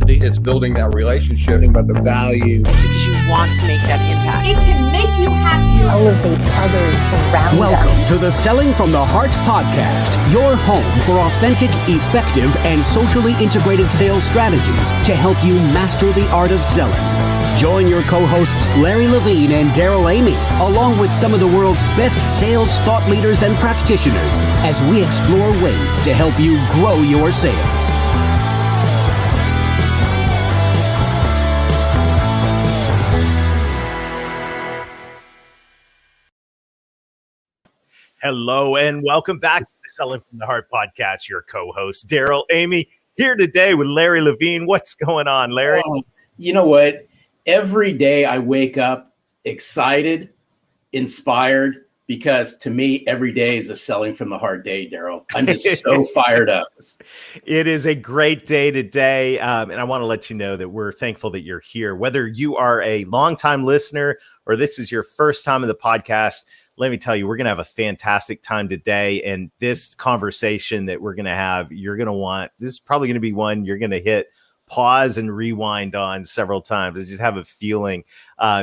capacity. It's building that relationship. Think about the value. Because you want to make that impact. It can make you happy. Elevate others around Welcome us. to the Selling from the Heart podcast, your home for authentic, effective, and socially integrated sales strategies to help you master the art of selling. Join your co-hosts Larry Levine and Daryl Amy, along with some of the world's best sales thought leaders and practitioners, as we explore ways to help you grow your sales. Hello and welcome back to the Selling from the Heart podcast. Your co-host Daryl Amy here today with Larry Levine. What's going on, Larry? You know what? Every day I wake up excited, inspired, because to me, every day is a Selling from the Heart day, Daryl. I'm just so fired up. It is a great day today. And I want to let you know that we're thankful that you're here. Whether you are a longtime listener or this is your first time in the podcast, let me tell you, we're going to have a fantastic time today. And this conversation that we're going to have, you're going to want, this is probably going to be one you're going to hit pause and rewind on several times. I just have a feeling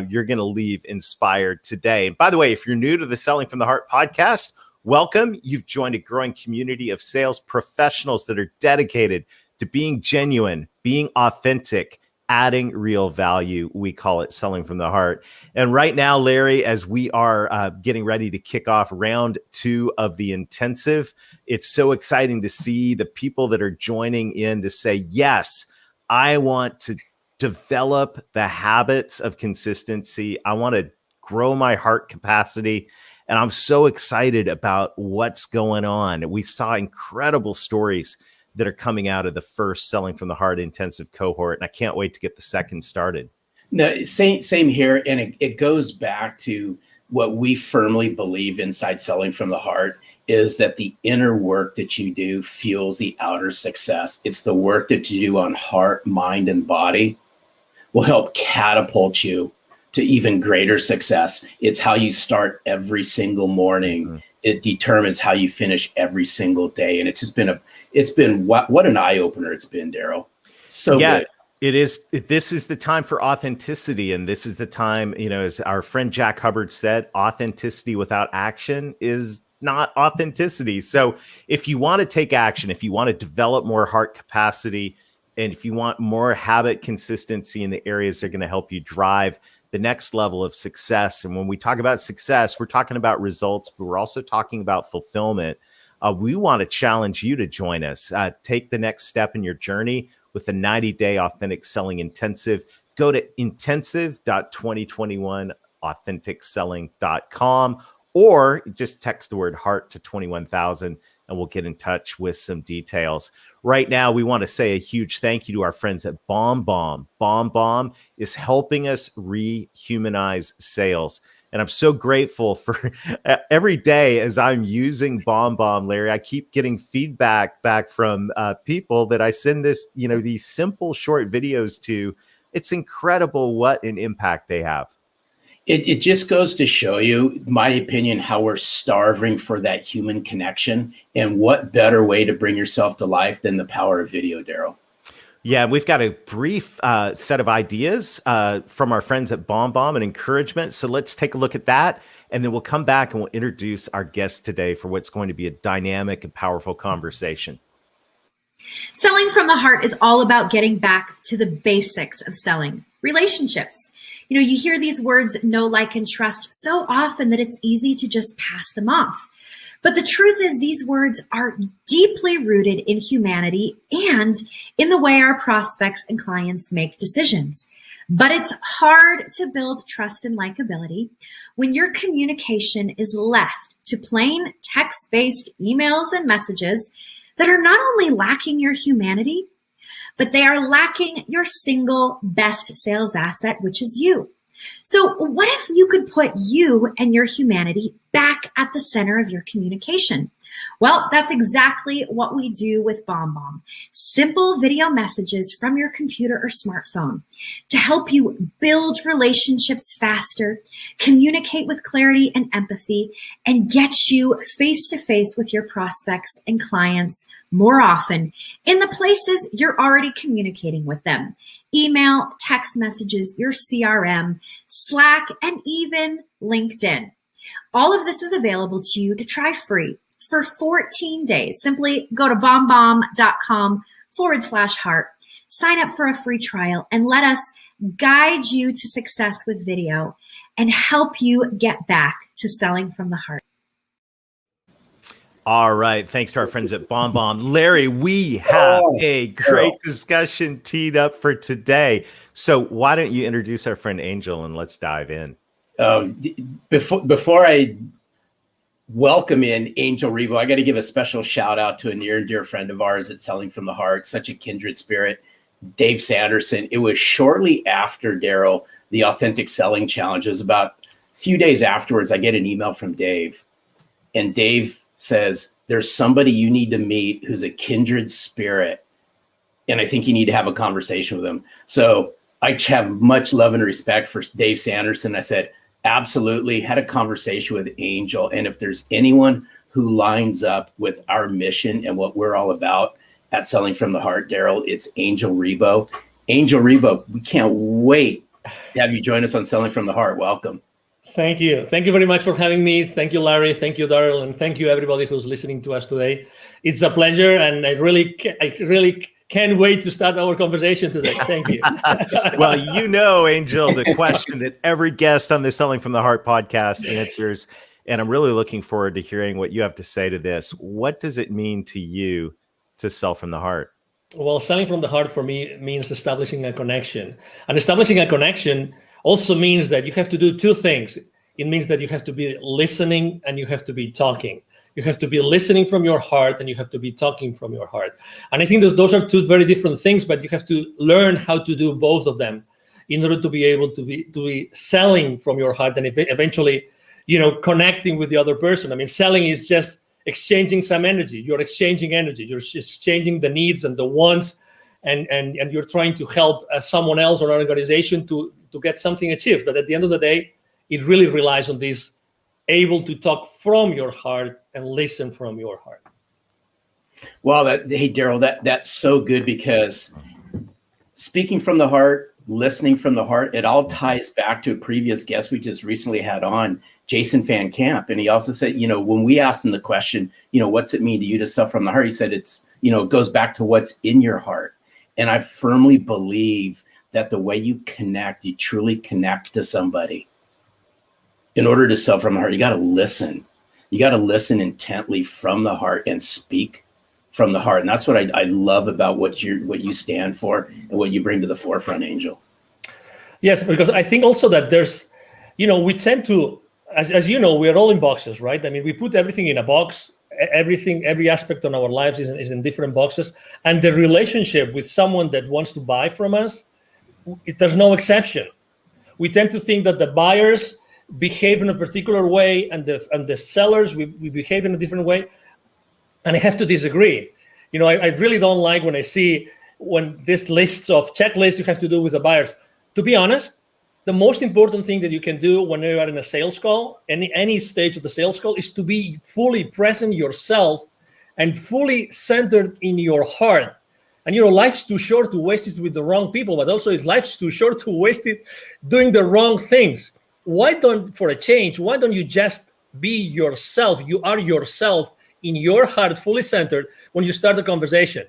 you're going to leave inspired today. And by the way, if you're new to the Selling from the Heart podcast, welcome. You've joined a growing community of sales professionals that are dedicated to being genuine, being authentic, adding real value. We call it Selling from the Heart. And right now, Larry, as we are getting ready to kick off round 2 of the intensive, it's so exciting to see the people that are joining in to say, yes, I want to develop the habits of consistency. I want to grow my heart capacity. And I'm so excited about what's going on. We saw incredible stories that are coming out of the first Selling from the Heart intensive cohort. And I can't wait to get the second started. No, same here. And it goes back to what we firmly believe inside Selling from the Heart is that the inner work that you do fuels the outer success. It's the work that you do on heart, mind, and body will help catapult you to even greater success. It's how you start every single morning. Mm-hmm. It determines how you finish every single day. And it's just been what an eye opener it's been, Daryl. So good. It is. This is the time for authenticity. And this is the time, as our friend Jack Hubbard said, authenticity without action is not authenticity. So if you want to take action, if you want to develop more heart capacity, and if you want more habit consistency in the areas that are going to help you drive the next level of success. And when we talk about success, we're talking about results, but we're also talking about fulfillment. We want to challenge you to join us. Take the next step in your journey with the 90-day authentic selling intensive. Go to intensive.2021authenticselling.com or just text the word heart to 21,000 and we'll get in touch with some details. Right now, we want to say a huge thank you to our friends at BombBomb. BombBomb is helping us rehumanize sales. And I'm so grateful for every day as I'm using BombBomb, Larry, I keep getting feedback back from people that I send these simple short videos to. It's incredible what an impact they have. It just goes to show you, my opinion, how we're starving for that human connection. And what better way to bring yourself to life than the power of video, Daryl? Yeah, we've got a brief set of ideas from our friends at BombBomb and encouragement. So let's take a look at that. And then we'll come back and we'll introduce our guest today for what's going to be a dynamic and powerful conversation. Selling from the Heart is all about getting back to the basics of selling, relationships. You hear these words, know, like, and trust so often that it's easy to just pass them off. But the truth is these words are deeply rooted in humanity and in the way our prospects and clients make decisions. But it's hard to build trust and likability when your communication is left to plain text-based emails and messages that are not only lacking your humanity, but they are lacking your single best sales asset, which is you. So what if you could put you and your humanity back at the center of your communication. Well, that's exactly what we do with BombBomb. Simple video messages from your computer or smartphone to help you build relationships faster, communicate with clarity and empathy, and get you face to face with your prospects and clients more often in the places you're already communicating with them. Email, text messages, your CRM, Slack, and even LinkedIn. All of this is available to you to try free for 14 days. Simply go to bombbomb.com/heart, sign up for a free trial, and let us guide you to success with video and help you get back to selling from the heart. All right. Thanks to our friends at BombBomb. Larry, we have a great discussion teed up for today. So why don't you introduce our friend Angel and let's dive in. Before I welcome in Angel Ribo, I got to give a special shout out to a near and dear friend of ours at Selling from the Heart, such a kindred spirit, Dave Sanderson. It was shortly after, Daryl, the Authentic Selling Challenge. It was about a few days afterwards, I get an email from Dave, and Dave says, there's somebody you need to meet who's a kindred spirit, and I think you need to have a conversation with him. So I have much love and respect for Dave Sanderson. I said, absolutely, had a conversation with Angel. And if there's anyone who lines up with our mission and what we're all about at Selling from the Heart, Daryl, it's Angel Ribo. Angel Ribo, we can't wait to have you join us on Selling from the Heart. Welcome. Thank you. Thank you very much for having me. Thank you, Larry. Thank you, Daryl. And thank you, everybody who's listening to us today. It's a pleasure. And I really can't wait to start our conversation today. Thank you. Well, you know, Angel, the question that every guest on the Selling from the Heart podcast answers, and I'm really looking forward to hearing what you have to say to this. What does it mean to you to sell from the heart? Well, selling from the heart for me means establishing a connection. And establishing a connection also means that you have to do two things. It means that you have to be listening and you have to be talking. You have to be listening from your heart and you have to be talking from your heart. And I think that those are two very different things, but you have to learn how to do both of them in order to be able to be selling from your heart and eventually, connecting with the other person. I mean, selling is just exchanging some energy. You're exchanging energy. You're just exchanging the needs and the wants, and you're trying to help someone else or an organization to get something achieved. But at the end of the day, it really relies on this able to talk from your heart and listen from your heart. Well, hey, Daryl, that's so good, because speaking from the heart, listening from the heart, it all ties back to a previous guest we just recently had on, Jason Van Camp. And he also said, when we asked him the question, what's it mean to you to sell from the heart? He said, it goes back to what's in your heart. And I firmly believe that the way you connect, you truly connect to somebody. In order to sell from the heart, you got to listen. You got to listen intently from the heart and speak from the heart. And that's what I love about what you stand for and what you bring to the forefront, Angel. Yes, because I think also that there's, we tend to, as you know, we're all in boxes, right? I mean, we put everything in a box. Every aspect of our lives is in different boxes. And the relationship with someone that wants to buy from us, there's no exception. We tend to think that the buyers behave in a particular way and the sellers, we behave in a different way. And I have to disagree. I really don't like when I see this lists of checklists you have to do with the buyers. To be honest, the most important thing that you can do when you are in a sales call, any stage of the sales call, is to be fully present yourself and fully centered in your heart. And life's too short to waste it with the wrong people, but also life's too short to waste it doing the wrong things. For a change, why don't you just be yourself? You are yourself in your heart, fully centered when you start the conversation.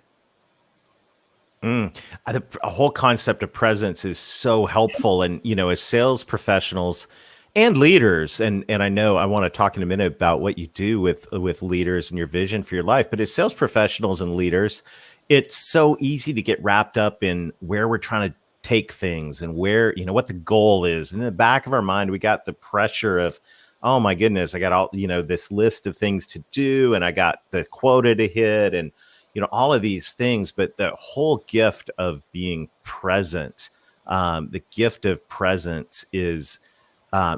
A whole concept of presence is so helpful. And, as sales professionals and leaders, and I know I want to talk in a minute about what you do with leaders and your vision for your life, but as sales professionals and leaders, it's so easy to get wrapped up in where we're trying to take things and where, what the goal is. And in the back of our mind, we got the pressure of, oh my goodness, I got all, this list of things to do, and I got the quota to hit, and, all of these things. But the whole gift of being present, the gift of presence is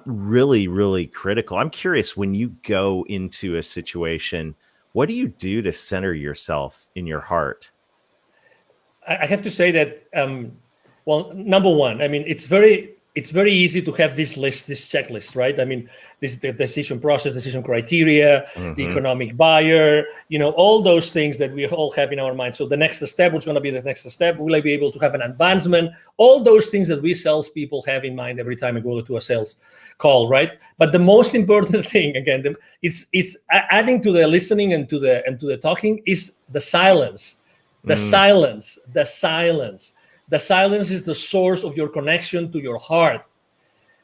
really, really critical. I'm curious, when you go into a situation, what do you do to center yourself in your heart? I have to say that, well, number one, I mean, it's very easy to have this checklist, right? I mean, the decision process, decision criteria, the economic buyer, all those things that we all have in our mind. So the next step, what's going to be the next step? Will I be able to have an advancement? All those things that we salespeople have in mind every time we go to a sales call, right? But the most important thing, again, it's adding to the listening and to the talking is the silence. The silence. The silence is the source of your connection to your heart.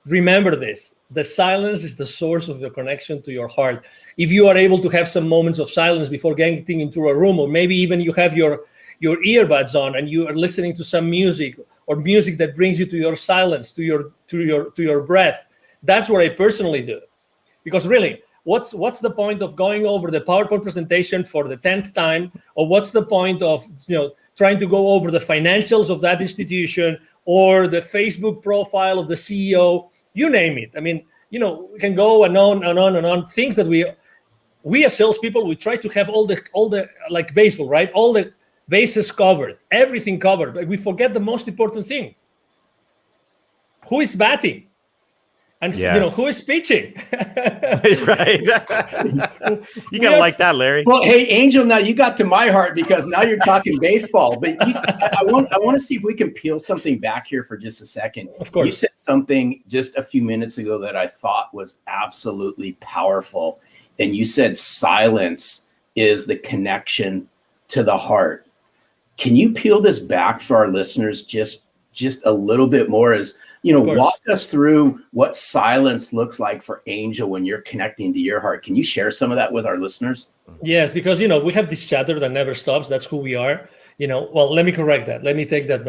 Remember this. The silence is the source of your connection to your heart. If you are able to have some moments of silence before getting into a room, or maybe even you have your earbuds on and you are listening to some music, or music that brings you to your silence, to your breath, that's what I personally do. Because really, what's the point of going over the PowerPoint presentation for the 10th time, or what's the point of trying to go over the financials of that institution or the Facebook profile of the CEO, you name it. I mean, we can go and on and on and on. Things that we as salespeople, we try to have all the like baseball, right? All the bases covered, everything covered, but we forget the most important thing. Who is batting? And who is pitching? Right. You gotta like that, Larry. Well, hey, Angel, now you got to my heart because now you're talking baseball. But I want to see if we can peel something back here for just a second. Of course. You said something just a few minutes ago that I thought was absolutely powerful. And you said silence is the connection to the heart. Can you peel this back for our listeners just a little bit more? As walk us through what silence looks like for Angel when you're connecting to your heart. Can you share some of that with our listeners? Yes, because, we have this chatter that never stops. That's who we are. Well, let me correct that. Let me take that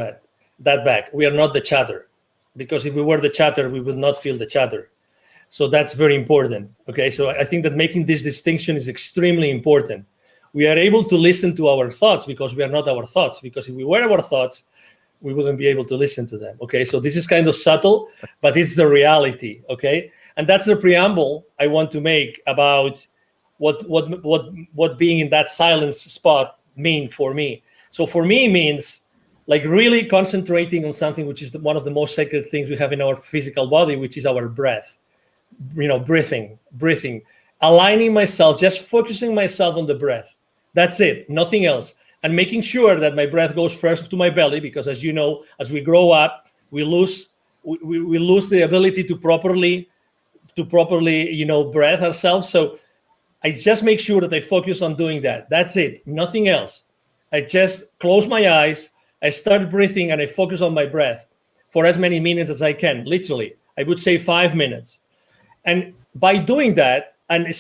back. We are not the chatter, because if we were the chatter, we would not feel the chatter. So that's very important. Okay. So I think that making this distinction is extremely important. We are able to listen to our thoughts because we are not our thoughts, because if we were our thoughts, we wouldn't be able to listen to them. Okay, so this is kind of subtle, but it's the reality. Okay, and that's the preamble I want to make about what being in that silence spot mean for me. So for me, it means like really concentrating on something which is one of the most sacred things we have in our physical body, which is our breath. Breathing, aligning myself, just focusing myself on the breath. That's it, nothing else. And making sure that my breath goes first to my belly, because as you know, as we grow up, we lose the ability to properly breathe ourselves. So I just make sure that I focus on doing that. That's it, nothing else. I just close my eyes, I start breathing, and I focus on my breath for as many minutes as I can. Literally, I would say 5 minutes. And by doing that, and I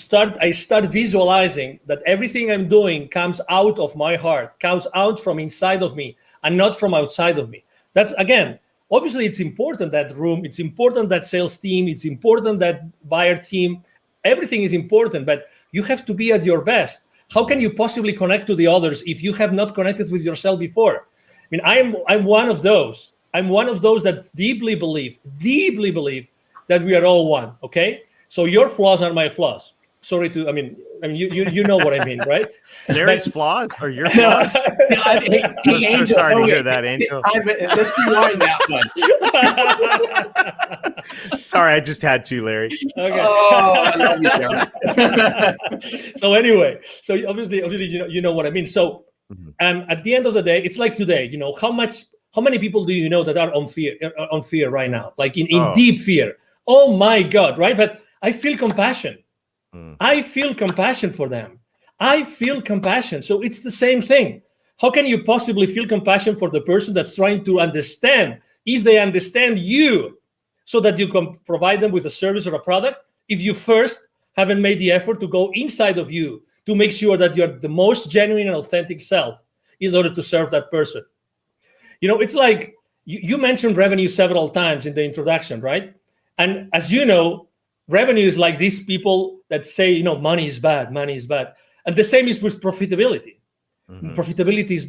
start visualizing that everything I'm doing comes out of my heart, comes out from inside of me and not from outside of me. That's, again, obviously it's important, that room, it's important, that sales team, it's important, that buyer team, everything is important, but you have to be at your best. How can you possibly connect to the others if you have not connected with yourself before? I mean, I'm one of those. I'm one of those that deeply believe that we are all one, okay? So your flaws are my flaws. Sorry to, I mean, you know what I mean, right? Larry's flaws or your flaws? I'm so sorry to hear that, Angel. Let's rewind that one. Sorry, I just had to, Larry. Okay. Oh, I love you, Jeremy. So anyway, so obviously, you know what I mean. So, at the end of the day, it's like today. How many people do you know that are on fear right now, like in deep fear? Oh my God, right? But I feel compassion. I feel compassion for them. I feel compassion. So it's the same thing. How can you possibly feel compassion for the person that's trying to understand, if they understand you, so that you can provide them with a service or a product, if you first haven't made the effort to go inside of you to make sure that you're the most genuine and authentic self in order to serve that person? It's like you mentioned revenue several times in the introduction, right? And as you know, revenue is like these people that say, money is bad. And the same is with profitability. Profitability is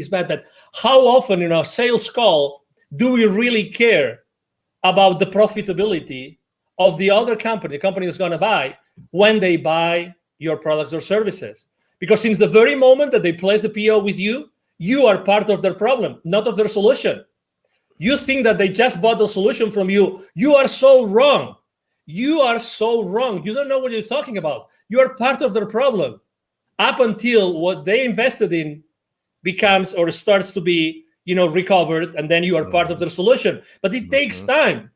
bad. But how often in our sales call do we really care about the profitability of the other company, the company that's going to buy, when they buy your products or services. Because since the very moment that they place the PO with you, you are part of their problem, not of their solution. You think that they just bought the solution from you. You are so wrong. You are so wrong. You don't know what you're talking about. You are part of their problem up until what they invested in becomes or starts to be, recovered, and then you are part of their solution. But it takes time.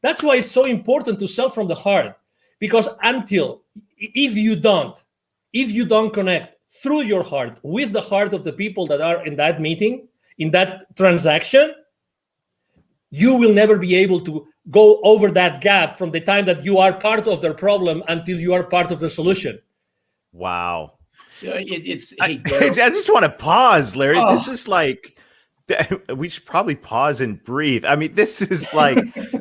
That's why it's so important to sell from the heart, because if you don't connect through your heart with the heart of the people that are in that meeting, in that transaction, you will never be able to go over that gap from the time that you are part of their problem until you are part of the solution. Wow. I just want to pause, Larry. This is like, we should probably pause and breathe. I mean, this is like,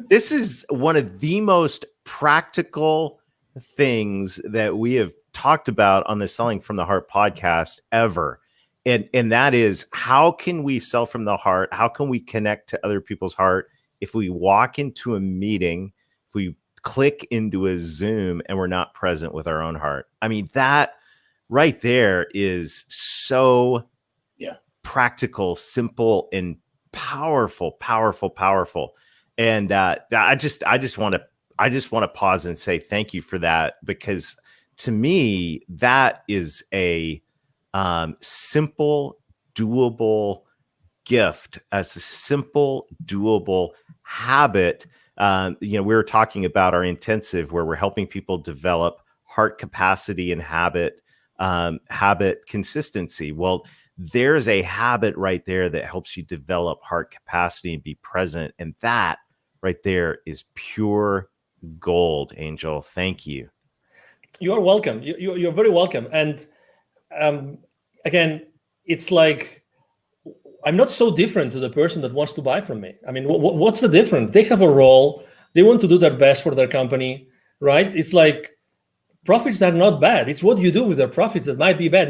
this is one of the most practical things that we have talked about on the Selling from the Heart podcast ever. And that is, how can we sell from the heart? How can we connect to other people's heart if we walk into a meeting, if we click into a Zoom and we're not present with our own heart? I mean, that right there is so practical, simple, and powerful. And I just want to pause and say thank you for that, because to me, that is a simple, doable gift, as a simple, doable habit. We were talking about our intensive, where we're helping people develop heart capacity and habit consistency. Well, there's a habit right there that helps you develop heart capacity and be present. And that right there is pure gold, Angel. Thank you. You are welcome. You're very welcome. And again, it's like, I'm not so different to the person that wants to buy from me. I mean, what's the difference? They have a role. They want to do their best for their company, right? It's like, profits are not bad. It's what you do with their profits that might be bad.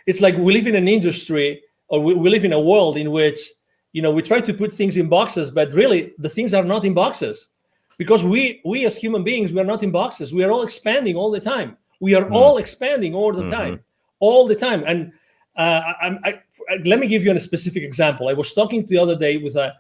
It's like we live in an industry, or we live in a world in which, we try to put things in boxes, but really the things are not in boxes, because we as human beings, we are not in boxes. We are all expanding all the time. We are all expanding all the time, all the time. And let me give you a specific example. I was talking the other day with a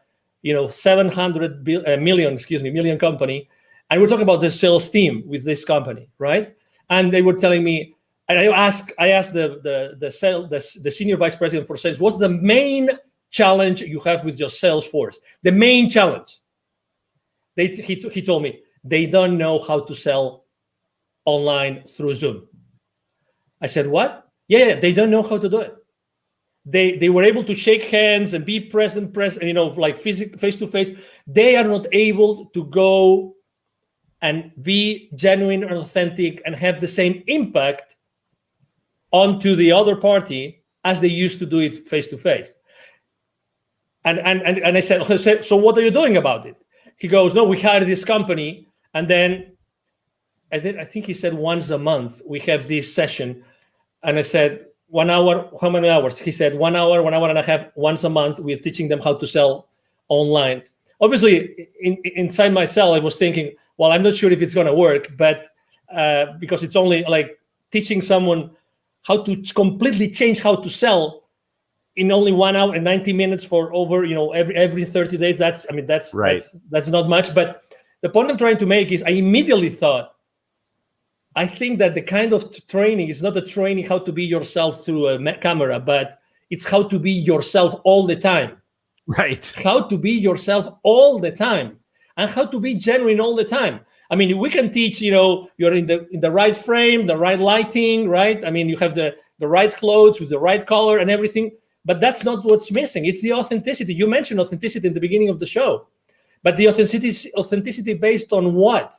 700 million company, and we're talking about the sales team with this company, right? And they were telling me, and I asked the senior vice president for sales, what's the main challenge you have with your sales force? The main challenge. He told me they don't know how to sell online through Zoom. I said, what? Yeah, they don't know how to do it. They were able to shake hands and be present, like face to face. They are not able to go and be genuine and authentic and have the same impact onto the other party as they used to do it face to face. And I said, so what are you doing about it? He goes, no, we hired this company, and then I think he said once a month we have this session. And I said, 1 hour, how many hours? He said 1 hour, 1 hour and a half, once a month. We're teaching them how to sell online. Obviously, inside myself, I was thinking, well, I'm not sure if it's going to work, but because it's only like teaching someone how to completely change how to sell in only 1 hour and 90 minutes for over, every 30 days. That's right. That's not much. But the point I'm trying to make is I immediately thought, I think that the kind of training is not a training how to be yourself through a camera, but it's how to be yourself all the time. Right. How to be yourself all the time, and how to be genuine all the time. I mean, we can teach, you're in the right frame, the right lighting, right? I mean, you have the right clothes with the right color and everything, but that's not what's missing. It's the authenticity. You mentioned authenticity in the beginning of the show, but the authenticity based on what?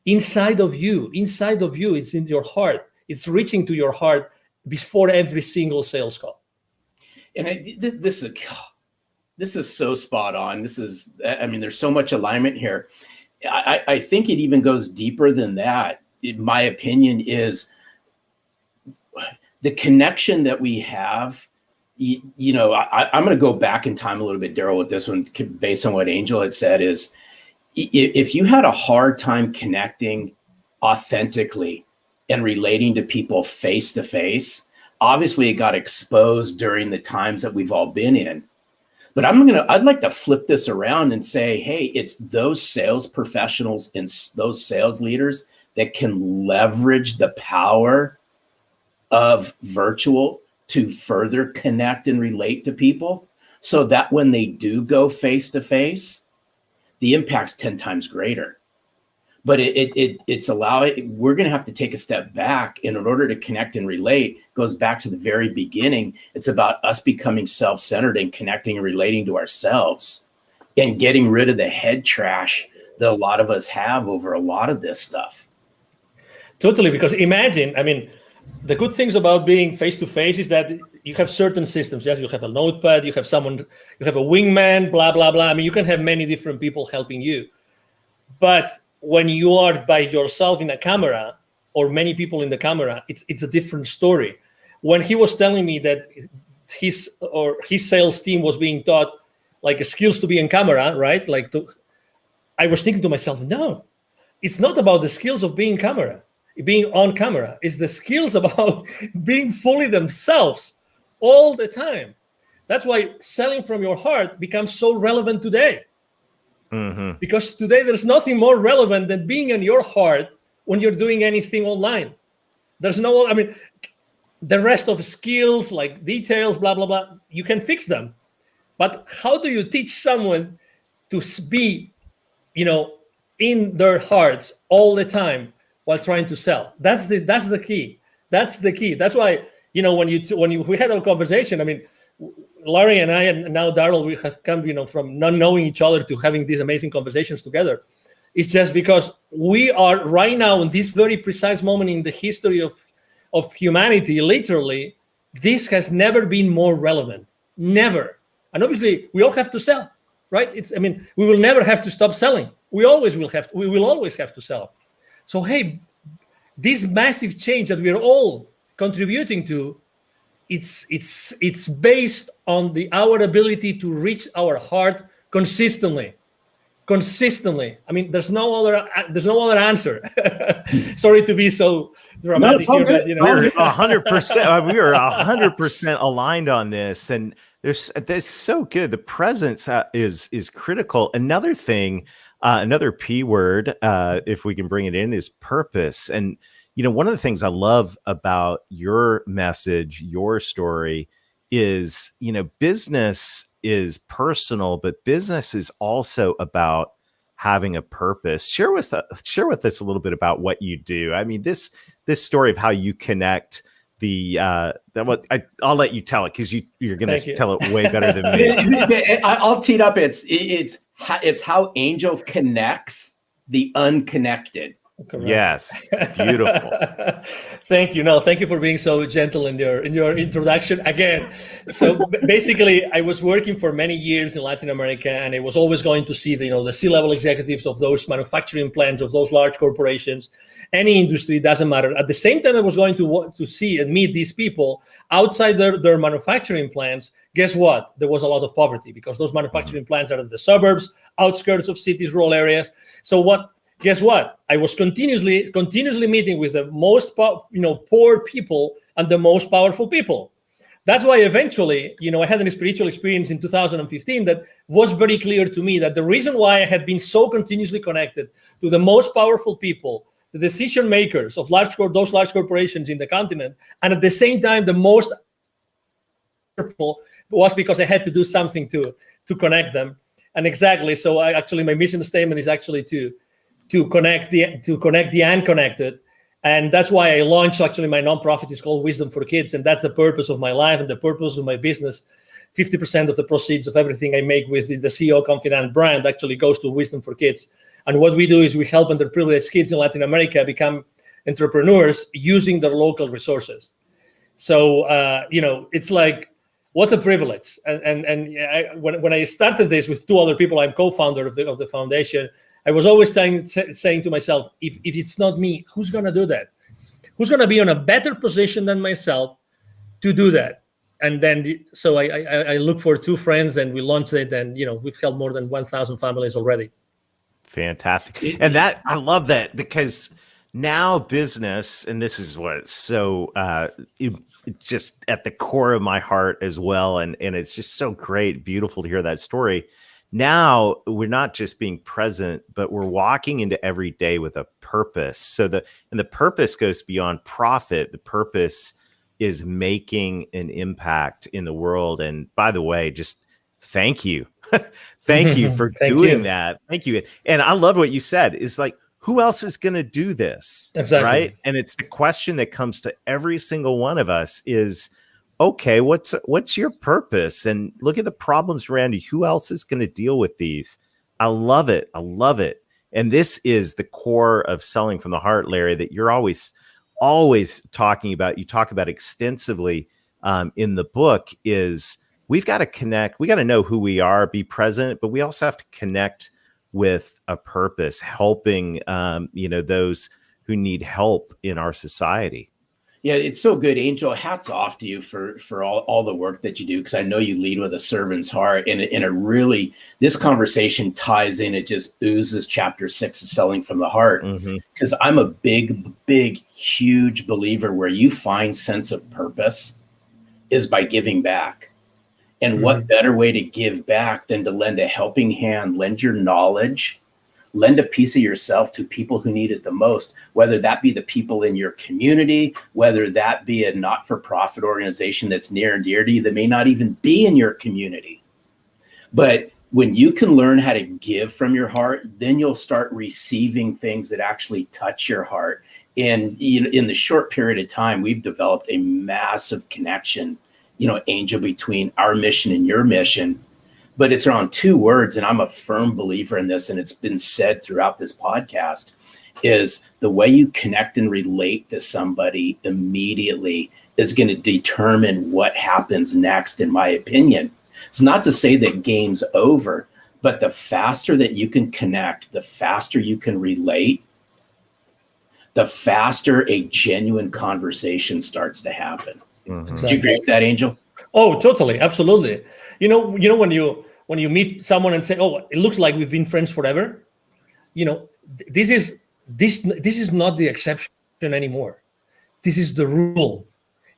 Inside of you, it's in your heart. It's reaching to your heart before every single sales call. And this is so spot on. There's so much alignment here. I think it even goes deeper than that. In my opinion, is the connection that we have. I'm going to go back in time a little bit, Daryl, with this one, based on what Angel had said. Is if you had a hard time connecting authentically and relating to people face to face, obviously it got exposed during the times that we've all been in. But I'd like to flip this around and say, hey, it's those sales professionals and those sales leaders that can leverage the power of virtual to further connect and relate to people, so that when they do go face to face, the impact's 10 times greater. But we're going to have to take a step back. And in order to connect and relate, goes back to the very beginning. It's about us becoming self-centered and connecting and relating to ourselves and getting rid of the head trash that a lot of us have over a lot of this stuff. Totally, because imagine, I mean, the good things about being face-to-face is that you have certain systems. Yes, you have a notepad, you have someone, you have a wingman, blah, blah, blah. I mean, you can have many different people helping you. But when you are by yourself in a camera or many people in the camera, it's a different story. When he was telling me that his sales team was being taught like skills to be in camera, right? I was thinking to myself, no, it's not about the skills of being on camera. It's the skills about being fully themselves all the time. That's why selling from your heart becomes so relevant today. Mm-hmm. Because today there's nothing more relevant than being in your heart when you're doing anything online. There's the rest of skills like details, blah, blah, blah, you can fix them. But how do you teach someone to be, in their hearts all the time while trying to sell? That's the key. That's the key. That's why, when we had our conversation, I mean, Larry and I, and now Daryl, we have come, from not knowing each other to having these amazing conversations together. It's just because we are right now in this very precise moment in the history of humanity, literally, this has never been more relevant. Never. And obviously, we all have to sell, right? We will never have to stop selling. We will always have to sell. So, hey, this massive change that we are all contributing to, it's based on our ability to reach our heart consistently. I mean, there's no other answer. Sorry to be so dramatic here, but we're 100%. We are 100% aligned on this, and there's so good. The presence is critical. Another thing, another P word, if we can bring it in, is purpose. And one of the things I love about your message, your story, is, business is personal, but business is also about having a purpose. Share with us a little bit about what you do. I mean, this story of how you connect I'll let you tell it, because you're going to tell it way better than me. I'll tee it up. It's how Angel connects the unconnected. Correct. Yes, beautiful. Thank you. No, thank you for being so gentle in your introduction again. So basically, I was working for many years in Latin America, and I was always going to see the C-level executives of those manufacturing plants, of those large corporations, any industry, doesn't matter. At the same time, I was going to see and meet these people outside their manufacturing plants. Guess what? There was a lot of poverty, because those manufacturing plants are in the suburbs, outskirts of cities, rural areas. So guess what? I was continuously meeting with the most poor people and the most powerful people. That's why eventually, I had a spiritual experience in 2015 that was very clear to me that the reason why I had been so continuously connected to the most powerful people, the decision makers of those large corporations in the continent, and at the same time the most powerful, was because I had to do something to connect them. And exactly, so my mission statement is actually to connect the unconnected. And that's why I launched my nonprofit. Is called Wisdom for Kids. And that's the purpose of my life and the purpose of my business. 50% of the proceeds of everything I make with the CEO Confidant brand actually goes to Wisdom for Kids. And what we do is we help underprivileged kids in Latin America become entrepreneurs using their local resources. So, it's like, what a privilege. When I started this with two other people, I'm co-founder of the foundation. I was always saying to myself, if it's not me, who's going to do that? Who's going to be in a better position than myself to do that? And then, so I look for two friends, and we launched it, and we've helped more than 1,000 families already. Fantastic. And that, I love that, because now business, and this is what's so it's just at the core of my heart as well. And it's just so great, beautiful to hear that story. Now we're not just being present, but we're walking into every day with a purpose. So the purpose goes beyond profit. The purpose is making an impact in the world. And by the way, just thank you. Thank you for doing that. Thank you. And I love what you said, is like, who else is going to do this? Exactly. Right. And it's the question that comes to every single one of us is, okay, what's your purpose? And look at the problems around you. Who else is going to deal with these? I love it. I love it. And this is the core of Selling from the Heart, Larry, that you're always talking about. You talk about extensively in the book. Is we've got to connect. We got to know who we are, be present, but we also have to connect with a purpose, helping those who need help in our society. Yeah, it's so good, Angel. Hats off to you for all the work that you do, because I know you lead with a servant's heart, and it really, this conversation ties in. It just oozes chapter 6 of Selling from the Heart, because I'm a big, huge believer where you find sense of purpose is by giving back. And what better way to give back than to lend a helping hand, lend your knowledge, lend a piece of yourself to people who need it the most, whether that be the people in your community, whether that be a not-for-profit organization that's near and dear to you that may not even be in your community. But when you can learn how to give from your heart, then you'll start receiving things that actually touch your heart. And in the short period of time, we've developed a massive connection, Angel, between our mission and your mission. But it's around two words, and I'm a firm believer in this, and it's been said throughout this podcast, is the way you connect and relate to somebody immediately is going to determine what happens next, in my opinion. It's not to say that game's over, but the faster that you can connect, the faster you can relate, the faster a genuine conversation starts to happen. Exactly. Do you agree with that, Angel? Oh, totally. Absolutely. When you meet someone and say, oh, it looks like we've been friends forever, this is not the exception anymore. This is the rule.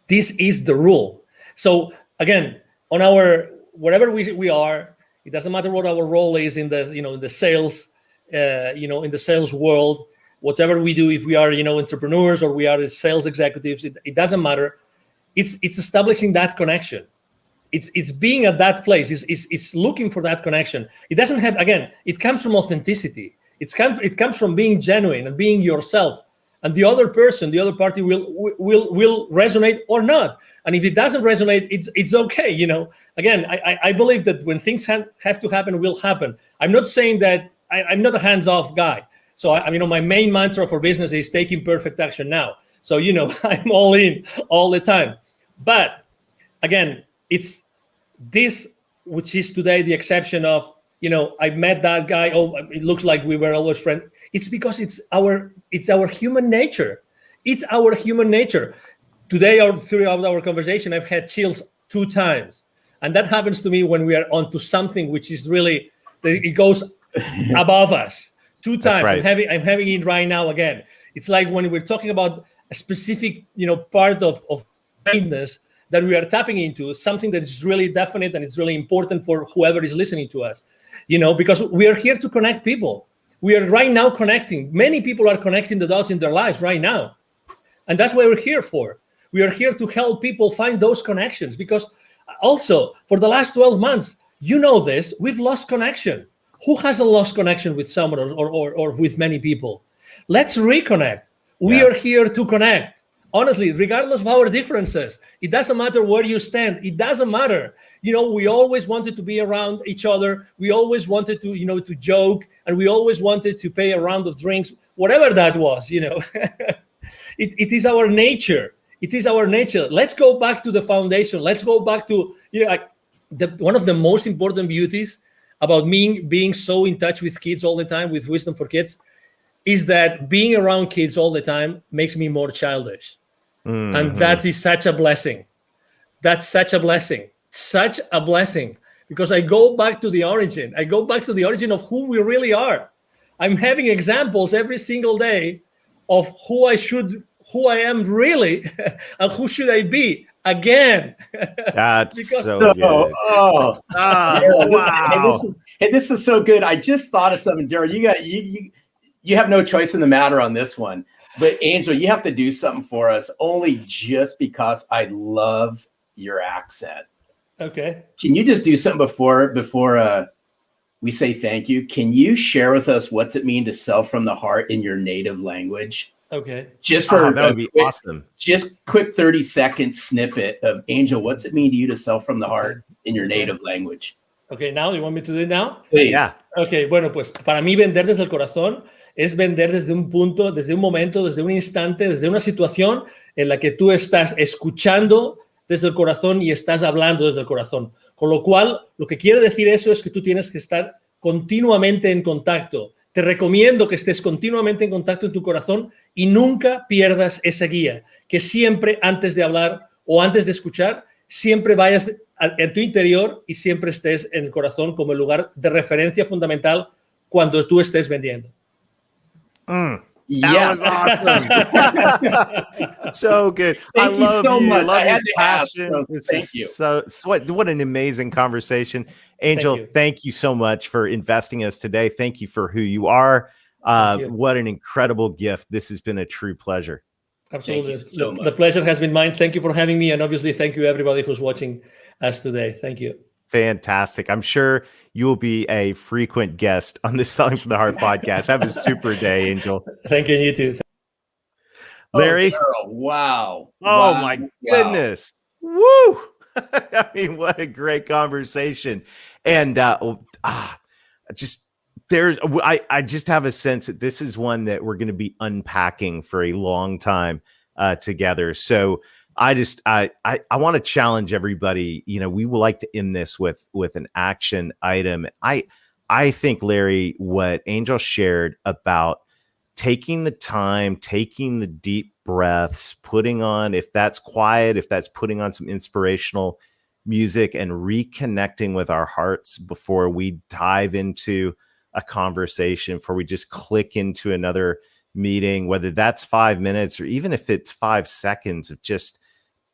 This is the rule. So again, on wherever we are, it doesn't matter what our role is in the sales, in the sales world, whatever we do, if we are, entrepreneurs or we are sales executives, it doesn't matter. It's establishing that connection. It's being at that place. It's looking for that connection. It doesn't have, again, it comes from authenticity. It comes from being genuine and being yourself. And the other person, the other party will resonate or not. And if it doesn't resonate, it's okay. Again, I believe that when things have to happen, will happen. I'm not saying that I'm not a hands-off guy. So my main mantra for business is taking perfect action now. So, I'm all in all the time. But again, it's this, which is today the exception of, I met that guy. Oh, it looks like we were always friends. It's because it's our human nature. It's our human nature. Today, or throughout our conversation, I've had chills 2 times. And that happens to me when we are onto something which is really, it goes above us. 2 times. Right. I'm having it right now again. It's like when we're talking about a specific, part of kindness that we are tapping into, something that is really definite and it's really important for whoever is listening to us, because we are here to connect people. We are right now connecting. Many people are connecting the dots in their lives right now. And that's what we're here for. We are here to help people find those connections, because also for the last 12 months, this, we've lost connection. Who hasn't lost connection with someone or with many people? Let's reconnect. We are here to connect. Honestly, regardless of our differences, it doesn't matter where you stand. It doesn't matter. We always wanted to be around each other. We always wanted to, to joke, and we always wanted to pay a round of drinks, whatever that was, It is our nature. It is our nature. Let's go back to the foundation. Let's go back to, one of the most important beauties about me being so in touch with kids all the time, with Wisdom for Kids, is that being around kids all the time makes me more childish. Mm-hmm. And that is such a blessing. That's such a blessing. Such a blessing. Because I go back to the origin. I go back to the origin of who we really are. I'm having examples every single day of who I am really, and who should I be again. That's Because- so good. Oh, Daryl, Wow. this is so good. I just thought of something, Daryl. You have no choice in the matter on this one. But Angel, you have to do something for us, only just because I love your accent. Okay. Can you just do something before we say thank you? Can you share with us what's it mean to sell from the heart in your native language? Okay. Just for That would be awesome. Just quick 30-second snippet of Angel. What's it mean to you to sell from the heart in your Okay. native language? Okay, now you want me to do it now? Please. Yeah. Ok, bueno, pues para mí vender desde el corazón es vender desde un punto, desde un momento, desde un instante, desde una situación en la que tú estás escuchando desde el corazón y estás hablando desde el corazón. Con lo cual, lo que quiere decir eso es que tú tienes que estar continuamente en contacto. Te recomiendo que estés continuamente en contacto en tu corazón y nunca pierdas esa guía. Que siempre antes de hablar o antes de escuchar, siempre vayas en tu interior y siempre estés en el corazón como el lugar de referencia fundamental cuando tú estés vendiendo. That Yes. was awesome. So good. Thank I you love so you. much. Love I your had to ask, passion. so This thank is you. so what an amazing conversation. Angel, you. thank you so much for investing us today. Thank you for who you are. Thank you. What an incredible gift. This has been a true pleasure. Absolutely. Thank you so much. The pleasure has been mine. Thank you for having me. And obviously, thank you everybody who's watching us today. Thank you. Fantastic. I'm sure you will be a frequent guest on the Selling from the Heart podcast. Have a super day, Angel. Thank you, and you too. Larry. Oh, Daryl, wow. Oh Wow. my Wow. goodness. Woo. I mean, what a great conversation. And just there's I just have a sense that this is one that we're going to be unpacking for a long time together. So I want to challenge everybody. You know, we would like to end this with an action item. I think, Larry, what Angel shared about taking the time, taking the deep breaths, putting on, if that's quiet, if that's putting on some inspirational music and reconnecting with our hearts before we dive into a conversation, before we just click into another meeting, whether that's 5 minutes or even if it's 5 seconds of just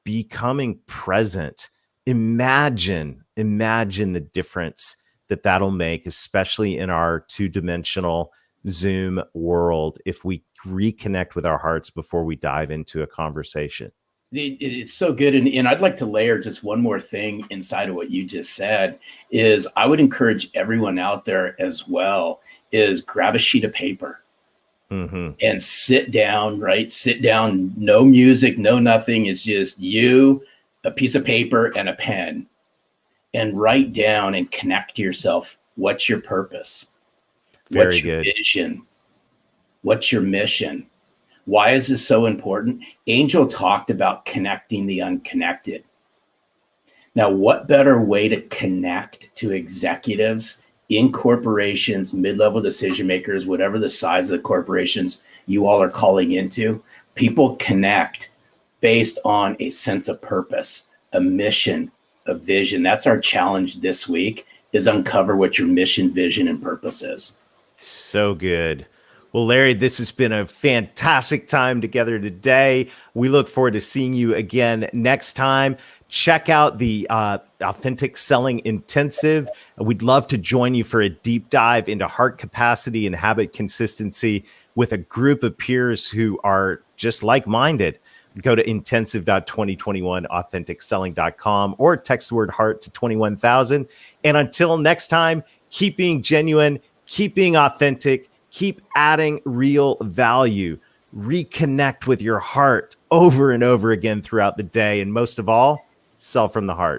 becoming present. Imagine the difference that'll make, especially in our two-dimensional Zoom world, if we reconnect with our hearts before we dive into a conversation. It's so good. And I'd like to layer just one more thing inside of what you just said is I would encourage everyone out there as well is grab a sheet of paper and sit down, right? Sit down, no music, no nothing. It's just you, a piece of paper and a pen, and write down and connect to yourself. What's your purpose? What's your vision? What's your mission? Why is this so important? Angel talked about connecting the unconnected. Now, what better way to connect to executives in corporations, mid-level decision makers, whatever the size of the corporations you all are calling into? People connect based on a sense of purpose, a mission, a vision. That's our challenge this week, is uncover what your mission, vision, and purpose is. So good. Well, Larry, this has been a fantastic time together today. We look forward to seeing you again next time. Check out the Authentic Selling Intensive. We'd love to join you for a deep dive into heart capacity and habit consistency with a group of peers who are just like-minded. Go to intensive.2021authenticselling.com or text the word heart to 21,000. And until next time, keep being genuine, keep being authentic, keep adding real value. Reconnect with your heart over and over again throughout the day. And most of all, sell from the heart.